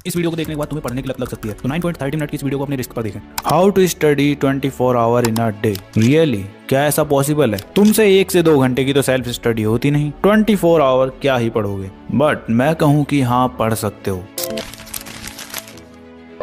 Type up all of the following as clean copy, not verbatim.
इस वीडियो को देखने के बाद तुम्हें पढ़ने की लत लग सकती है, तो 9.30 मिनट की इस वीडियो को अपने रिस्क पर देखें। How to study 24 hour in a day. Really, क्या ऐसा पॉसिबल है? तुमसे 1 से 2 घंटे की तो सेल्फ स्टडी होती नहीं, 24 आवर क्या ही पढ़ोगे। बट मैं कहूँ कि हाँ, पढ़ सकते हो।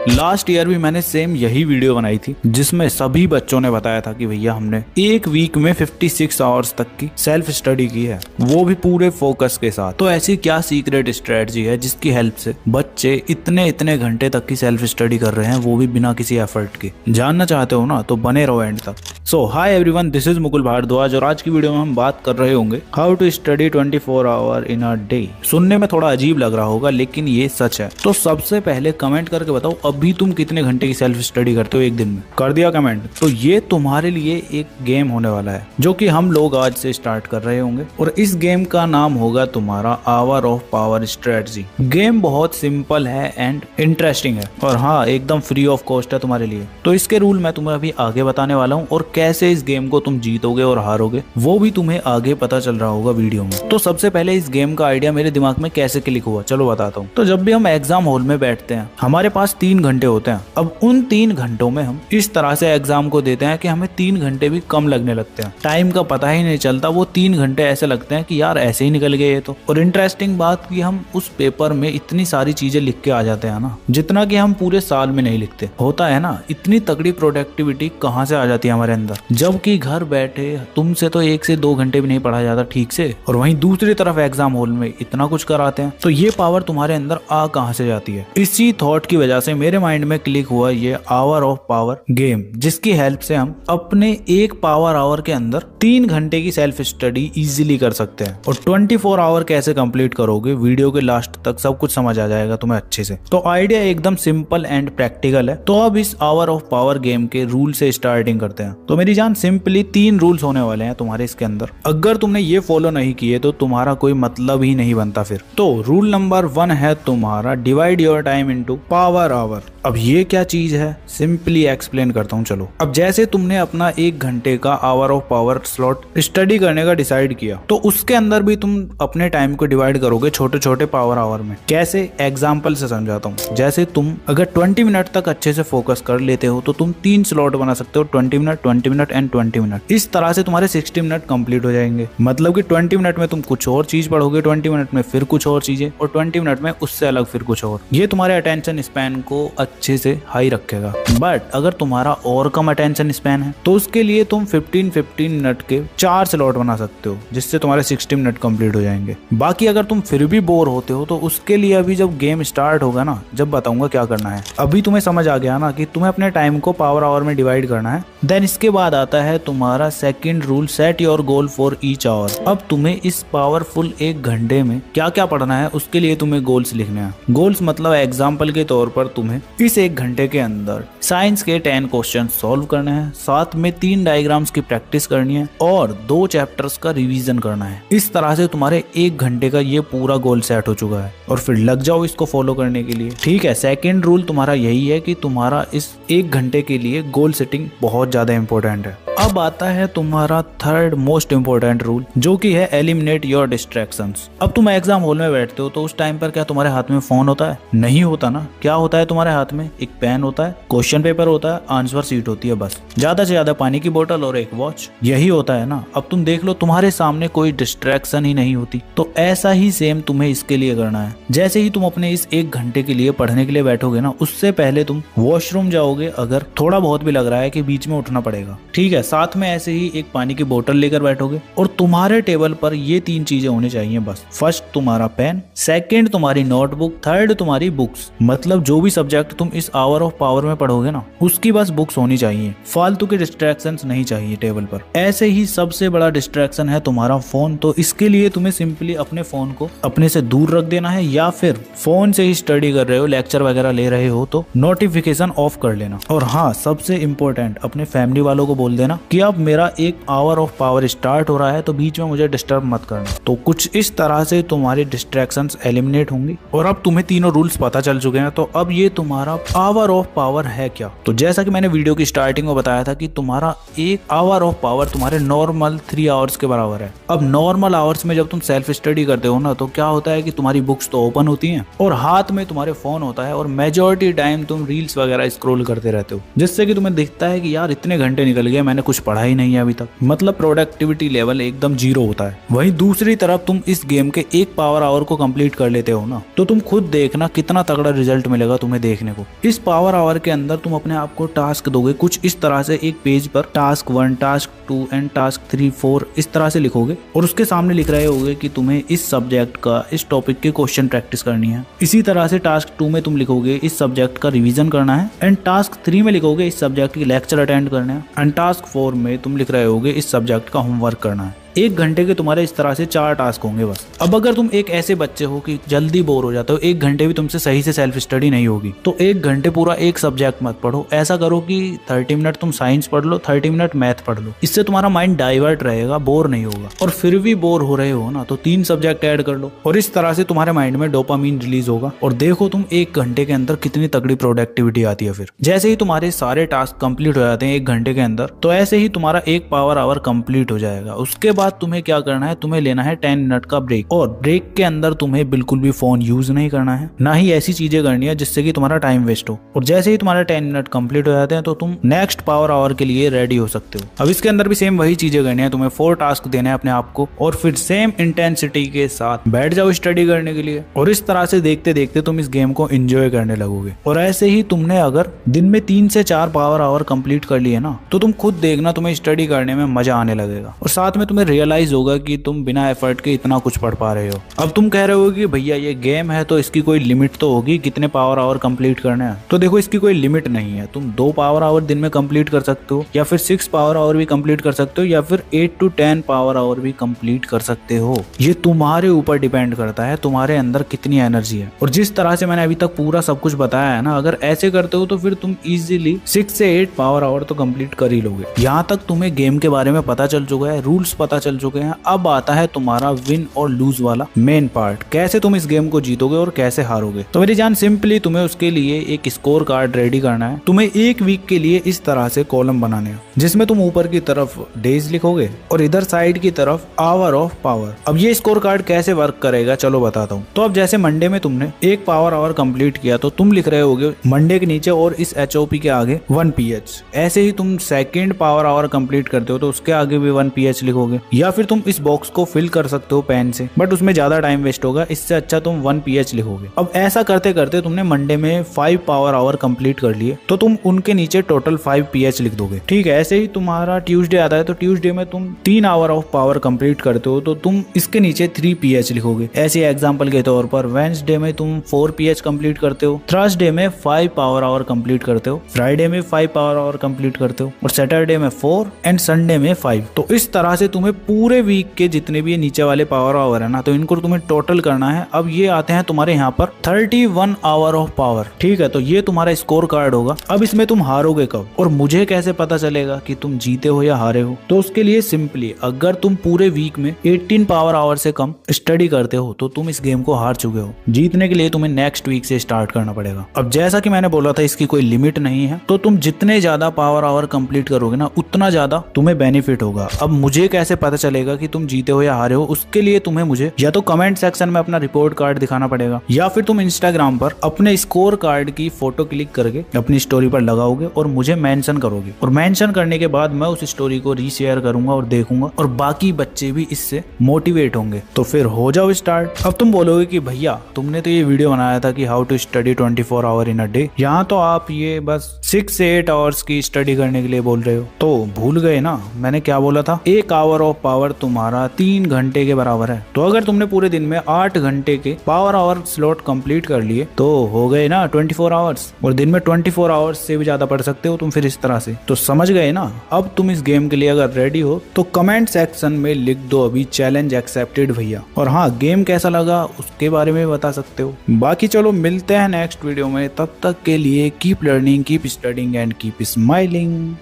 लास्ट ईयर भी मैंने सेम यही वीडियो बनाई थी, जिसमें सभी बच्चों ने बताया था कि भैया हमने एक वीक में 56 आवर्स तक की सेल्फ स्टडी की है, वो भी पूरे फोकस के साथ। तो ऐसी क्या सीक्रेट स्ट्रेटजी है जिसकी हेल्प से बच्चे इतने घंटे तक की सेल्फ स्टडी कर रहे हैं, वो भी बिना किसी एफर्ट के? जानना चाहते हो ना, तो बने रहो एंड तक। So hi everyone, this is Mukul Bhardwaj और आज की वीडियो में हम बात कर रहे होंगे how to study 24 hour in a day. सुनने में थोड़ा अजीब लग रहा होगा, लेकिन ये सच है। तो सबसे पहले कमेंट करके बताओ अभी तुम कितने घंटे की सेल्फ स्टडी करते हो एक दिन में। कर दिया कमेंट? तो ये तुम्हारे लिए एक गेम होने वाला है, जो कि हम लोग आज से स्टार्ट कर रहे होंगे, और इस गेम का नाम होगा तुम्हारा hour of power strategy. Game बहुत सिंपल है एंड इंटरेस्टिंग है, और हाँ, एकदम फ्री ऑफ कॉस्ट है तुम्हारे लिए। तो इसके रूल मैं तुम्हें अभी आगे बताने वाला हूँ, और कैसे इस गेम को तुम जीतोगे और हारोगे वो भी तुम्हें आगे पता चल रहा होगा वीडियो में। तो सबसे पहले इस गेम का आइडिया मेरे दिमाग में कैसे क्लिक हुआ, चलो बताता हूँ। तो जब भी हम एग्जाम हॉल में बैठते हैं, हमारे पास 3 घंटे होते हैं। अब उन 3 घंटों में हम इस तरह से एग्जाम को देते हैं कि हमें 3 घंटे भी कम लगने लगते हैं, टाइम का पता ही नहीं चलता। वो 3 घंटे ऐसे लगते हैं कि यार ऐसे ही निकल गए ये तो। और इंटरेस्टिंग बात कि हम उस पेपर में इतनी सारी चीजें लिख के आ जाते हैं ना, जितना कि हम पूरे साल में नहीं लिखते। होता है ना, इतनी तगड़ी प्रोडक्टिविटी कहाँ से आ जाती है हमारे अंदर, जबकि घर बैठे तुमसे तो 1 से 2 घंटे भी नहीं पढ़ा जाता ठीक से, और वहीं दूसरी तरफ एग्जाम हॉल में इतना कुछ कराते हैं। तो ये पावर तुम्हारे अंदर आ कहाँ से जाती है? इसी थॉट की वजह से मेरे माइंड में क्लिक हुआ ये आवर ऑफ पावर गेम, जिसकी हेल्प से हम अपने एक पावर आवर के अंदर 3 घंटे की सेल्फ स्टडी इजीली कर सकते हैं। और 24 आवर कैसे कंप्लीट करोगे, वीडियो के लास्ट तक सब कुछ समझ आ जाएगा तुम्हें अच्छे से। तो आइडिया एकदम सिंपल एंड प्रैक्टिकल है। तो अब इस आवर ऑफ पावर गेम के रूल से स्टार्टिंग करते हैं। तो मेरी जान, सिंपली 3 रूल्स होने वाले हैं तुम्हारे इसके अंदर। अगर तुमने ये फॉलो नहीं किए तो तुम्हारा कोई मतलब ही नहीं बनता फिर। तो रूल नंबर 1 है तुम्हारा divide your time into power hour. अब ये क्या चीज है, सिंपली एक्सप्लेन करता हूँ चलो। अब जैसे तुमने अपना 1 घंटे का hour of power slot study करने का डिसाइड किया, तो उसके अंदर भी तुम अपने टाइम को डिवाइड करोगे छोटे छोटे पावर आवर में। कैसे? एग्जाम्पल से समझाता हूँ। जैसे तुम अगर 20 मिनट तक अच्छे से फोकस कर लेते हो, तो तुम 3 स्लॉट बना सकते हो, 20 मिनट, 20 मिनट एंड 20 मिनट। इस तरह से तुम्हारे 60 मिनट कंप्लीट हो जाएंगे। मतलब कि 20 मिनट में तुम कुछ और चीज पढ़ोगे, 20 मिनट में फिर कुछ और चीजें, और 20 मिनट में उससे अलग फिर कुछ और। ये तुम्हारे अटेंशन स्पैन को अच्छे से हाई रखेगा। बट अगर तुम्हारा और कम अटेंशन स्पैन है, तो उसके लिए तुम 15 मिनट के 4 स्लॉट बना सकते हो, जिससे तुम्हारे 60 मिनट कंप्लीट हो जाएंगे। बाकी अगर तुम फिर भी बोर होते हो, तो उसके लिए अभी जब गेम स्टार्ट होगा ना, जब बताऊंगा क्या करना है। अभी तुम्हें समझ आ गया ना कि तुम्हें अपने टाइम को पावर आवर में डिवाइड करना है। देन इसके बाद आता है तुम्हारा second rule, set your goal for each hour. अब तुम्हें इस पावरफुल 1 घंटे में क्या क्या पढ़ना है, उसके लिए तुम्हें गोल्स लिखने हैं। गोल्स मतलब एग्जाम्पल के तौर पर तुम्हें इस 1 घंटे के अंदर साइंस के 10 क्वेश्चन सॉल्व करने हैं, साथ में 3 डायग्राम्स की प्रैक्टिस करनी है, और 2 चैप्टर्स का रिवीजन करना है। इस तरह से तुम्हारे 1 घंटे का ये पूरा गोल सेट हो चुका है, और फिर लग जाओ इसको फॉलो करने के लिए। ठीक है, सेकंड रूल तुम्हारा यही है कि तुम्हारा इस 1 घंटे के लिए गोल सेटिंग बहुत ज्यादा इंपॉर्टेंट है। अब आता है तुम्हारा थर्ड मोस्ट इंपॉर्टेंट रूल, जो कि है एलिमिनेट योर डिस्ट्रैक्शंस। अब तुम एग्जाम हॉल में बैठते हो, तो उस टाइम पर क्या तुम्हारे हाथ में फोन होता है? नहीं होता ना। क्या होता है तुम्हारे हाथ में? एक पेन होता है, क्वेश्चन पेपर होता है, आंसर शीट होती है, बस। ज्यादा से ज्यादा पानी की बोतल और एक वॉच, यही होता है ना। अब तुम देख लो, तुम्हारे सामने कोई डिस्ट्रैक्शन ही नहीं होती। तो ऐसा ही सेम तुम्हें इसके लिए करना है। जैसे ही तुम अपने इस 1 घंटे के लिए पढ़ने के लिए बैठोगे ना, उससे पहले तुम वॉशरूम जाओगे, अगर थोड़ा बहुत भी लग रहा है कि बीच में उठना पड़ेगा, ठीक है। साथ में ऐसे ही एक पानी की बोतल लेकर बैठोगे, और तुम्हारे टेबल पर ये 3 चीजें होनी चाहिए बस। फर्स्ट तुम्हारा पेन, सेकंड तुम्हारी नोटबुक, थर्ड तुम्हारी बुक्स। मतलब जो भी सब्जेक्ट तुम इस आवर ऑफ पावर में पढ़ोगे ना, उसकी बस बुक्स होनी चाहिए। फालतू के डिस्ट्रैक्शंस नहीं चाहिए टेबल पर। ऐसे ही सबसे बड़ा डिस्ट्रैक्शन है तुम्हारा फोन। तो इसके लिए तुम्हें सिंपली अपने फोन को अपने से दूर रख देना है, या फिर फोन से ही स्टडी कर रहे हो, लेक्चर वगैरह ले रहे हो, तो नोटिफिकेशन ऑफ कर लेना। और हाँ, सबसे इंपॉर्टेंट, अपने फैमिली वालों को बोल देना कि अब मेरा 1 आवर ऑफ पावर स्टार्ट हो रहा है, तो बीच में मुझे डिस्टर्ब मत करना। तो कुछ इस तरह से तुम्हारी डिस्ट्रैक्शंस एलिमिनेट होंगी। और अब तुम्हें तीनों रूल्स पता चल चुके हैं, तो अब ये तुम्हारा तुम्हारा आवर ऑफ पावर है क्या। तो जैसा कि मैंने वीडियो की स्टार्टिंग में बताया था कि तुम्हारा एक आवर ऑफ पावर तुम्हारे नॉर्मल 3 आवर्स के बराबर है। अब नॉर्मल आवर्स में जब तुम सेल्फ स्टडी करते हो ना, तो क्या होता है कि तुम्हारी बुक्स तो ओपन होती हैं और हाथ में तुम्हारे फोन होता है और मेजॉरिटी टाइम तुम रील्स वगैरह स्क्रॉल करते रहते हो, जिससे कि तुम्हें दिखता है कि यार इतने घंटे निकल गए, मैंने कुछ पढ़ा ही नहीं है अभी तक। मतलब प्रोडक्टिविटी लेवल एकदम 0 होता है। वहीं दूसरी तरफ तुम इस गेम के एक पावर आवर को कंप्लीट कर लेते हो ना, तो तुम खुद देखना कितना तगड़ा रिजल्ट मिलेगा तुम्हें देखने को। इस पावर आवर के अंदर तुम अपने आप को टास्क दोगे कुछ इस तरह से, एक पेज पर टास्क 1, टास्क 2 एंड टास्क 3, 4 इस तरह से लिखोगे और उसके सामने लिख रहे होगे कि तुम्हें इस सब्जेक्ट का, इस टॉपिक के क्वेश्चन प्रैक्टिस करनी है। इसी तरह से टास्क 2 में तुम लिखोगे इस सब्जेक्ट का रिवीजन करना है एंड टास्क 3 में लिखोगे इस सब्जेक्ट की लेक्चर अटेंड करना है एंड टास्क 4 में तुम लिख रहे होगे इस सब्जेक्ट का होमवर्क करना है। 1 घंटे के तुम्हारे इस तरह से 4 टास्क होंगे बस। अब अगर तुम एक ऐसे बच्चे हो कि जल्दी बोर हो जाते हो, 1 घंटे भी तुमसे सही से सेल्फ स्टडी नहीं होगी, तो 1 घंटे पूरा एक सब्जेक्ट मत पढ़ो। ऐसा करो कि 30 मिनट तुम साइंस पढ़ लो, 30 मिनट मैथ पढ़ लो। इससे तुम्हारा माइंड डाइवर्ट रहेगा, बोर नहीं होगा। और फिर भी बोर हो रहे हो ना, तो 3 सब्जेक्ट ऐड कर लो और इस तरह से तुम्हारे माइंड में डोपामीन रिलीज होगा और देखो तुम 1 घंटे के अंदर कितनी तगड़ी प्रोडक्टिविटी आती है। फिर जैसे ही तुम्हारे सारे टास्क कंप्लीट हो जाते हैं 1 घंटे के अंदर, तो ऐसे ही तुम्हारा एक पावर आवर कंप्लीट हो जाएगा। उसके बाद तुम्हें क्या करना है, तुम्हें लेना है 10 मिनट का ब्रेक और ब्रेक के अंदर तुम्हें बिल्कुल भी फोन यूज नहीं करना है, ना ही ऐसी चीजें करनी है जिससे कि तुम्हारा टाइम वेस्ट हो। और जैसे ही तुम्हारे 10 मिनट कंप्लीट हो जाते हैं तो तुम नेक्स्ट पावर आवर के लिए रेडी हो सकते हो। अब इसके अंदर भी सेम वही चीजें करनी है, तुम्हें 4 टास्क देने हैं अपने आप को और फिर सेम इंटेंसिटी के साथ बैठ जाओ स्टडी करने के लिए। और इस तरह से देखते देखते तुम इस गेम को एंजॉय करने लगोगे। और ऐसे ही तुमने अगर दिन में 3 से 4 पावर आवर कंप्लीट कर लिए ना, तो तुम खुद देखना तुम्हें स्टडी करने में मजा आने लगेगा और साथ में तुम्हें रियलाइज होगा कि तुम बिना एफर्ट के इतना कुछ पढ़ पा रहे हो। अब तुम कह रहे हो कि भैया ये गेम है तो इसकी कोई लिमिट तो होगी, कितने पावर आवर कंप्लीट करने हैं। तो देखो इसकी कोई लिमिट नहीं है। तुम 2 पावर आवर दिन में कंप्लीट कर सकते हो, या फिर 6 पावर आवर भी कंप्लीट कर सकते हो, या फिर 8 to 10 पावर आवर भी कंप्लीट कर सकते हो। ये तुम्हारे ऊपर डिपेंड करता है तुम्हारे अंदर कितनी एनर्जी है। और जिस तरह से मैंने अभी तक पूरा सब कुछ बताया है ना, अगर ऐसे करते हो तो फिर तुम इजीली 6 से 8 पावर आवर तो कंप्लीट कर ही लोगे। यहाँ तक तुम्हें गेम के बारे में पता चल चुका है, रूल्स पता चल चुके हैं। अब आता है तुम्हारा विन और लूज वाला मेन पार्ट, कैसे तुम इस गेम को जीतोगे और कैसे हारोगे। तो मेरी जान, सिंपली तुम्हें उसके लिए एक स्कोर कार्ड रेडी करना है। तुम्हें 1 वीक के लिए इस तरह से कॉलम बनाने हैं, जिसमें तुम ऊपर की तरफ डेज लिखोगे और इधर साइड की तरफ आवर ऑफ पावर। अब ये स्कोर कार्ड कैसे वर्क करेगा चलो बताता हूँ। तो अब जैसे मंडे में तुमने 1 पावर आवर कंप्लीट किया, तो तुम लिख रहे होगे मंडे के नीचे और इस HOP के आगे 1 PH। ऐसे ही तुम सेकेंड पावर आवर कंप्लीट करते हो तो उसके आगे भी 1 PH लिखोगे, या फिर तुम इस बॉक्स को फिल कर सकते हो पेन से, बट उसमें ज्यादा टाइम वेस्ट होगा। इससे अच्छा तुम 1 PH लिखोगे। अब ऐसा करते करते तुमने मंडे में 5 पावर आवर कंप्लीट कर लिए, तो तुम उनके नीचे टोटल 5 PH लिख दोगे। ठीक है, ऐसे ही तुम्हारा ट्यूसडे आता है तो ट्यूसडे में तुम 3 आवर ऑफ पावर कंप्लीट करते हो, तो तुम इसके नीचे 3 PH लिखोगे। ऐसे एग्जाम्पल के तौर पर वेडनेसडे में तुम 4 PH कंप्लीट करते हो, थर्सडे में 5 पावर आवर कंप्लीट करते हो, फ्राइडे में 5 पावर आवर कंप्लीट करते हो और सैटरडे में 4 एंड संडे में 5। तो इस तरह से तुम्हें पूरे वीक के जितने भी नीचे वाले पावर आवर है ना, तो इनको तुम्हें टोटल करना है। अब ये आते हैं तुम्हारे यहाँ पर 31 आवर ऑफ पावर। ठीक है, तो ये तुम्हारा स्कोर कार्ड होगा। अब इसमें तुम हारोगे कब और मुझे कैसे पता चलेगा कि तुम जीते हो या हारे हो? तो उसके लिए सिंपली, अगर तुम पूरे वीक में 18 पावर आवर से कम स्टडी करते हो तो तुम इस गेम को हार चुके हो। जीतने के लिए तुम्हें नेक्स्ट वीक से स्टार्ट करना पड़ेगा। अब जैसा कि मैंने बोला था इसकी कोई लिमिट नहीं है, तो तुम जितने ज्यादा पावर आवर कंप्लीट करोगे ना, उतना ज्यादा तुम्हें बेनिफिट होगा। अब मुझे कैसे पता चलेगा कि तुम जीते हो या हारे हो? उसके लिए तुम्हें मुझे या तो कमेंट सेक्शन में अपना रिपोर्ट कार्ड दिखाना पड़ेगा, या फिर तुम इंस्टाग्राम पर अपने स्कोर कार्ड की फोटो क्लिक करके अपनी स्टोरी पर लगाओगे और मुझे मेंशन करोगे। और मेंशन करने के बाद मैं उस स्टोरी को रीशेयर करूंगा और देखूंगा, और बाकी बच्चे भी इससे मोटिवेट होंगे। तो फिर हो जाओ स्टार्ट। अब तुम बोलोगे कि भैया तुमने तो ये वीडियो बनाया था कि how to study 24 hour in a day, यहाँ तो आप ये बस 6 से 8 आवर्स की स्टडी करने के लिए बोल रहे हो। तो भूल गए ना मैंने क्या बोला था? 1 आवर ऑफ पावर तुम्हारा 3 घंटे के बराबर है। तो अगर तुमने पूरे दिन में 8 घंटे के पावर आवर स्लॉट कंप्लीट कर लिए तो हो गए ना 24 आवर्स। और दिन में 24 आवर्स से भी ज्यादा पढ़ सकते हो तुम फिर इस तरह से। तो समझ गए ना? अब तुम इस गेम के लिए अगर रेडी हो तो कमेंट सेक्शन में लिख दो अभी चैलेंज एक्सेप्टेड भैया। और हाँ, गेम कैसा लगा उसके बारे में बता सकते हो। बाकी चलो मिलते हैं नेक्स्ट वीडियो में, तब तक के लिए keep learning, keep studying and keep smiling.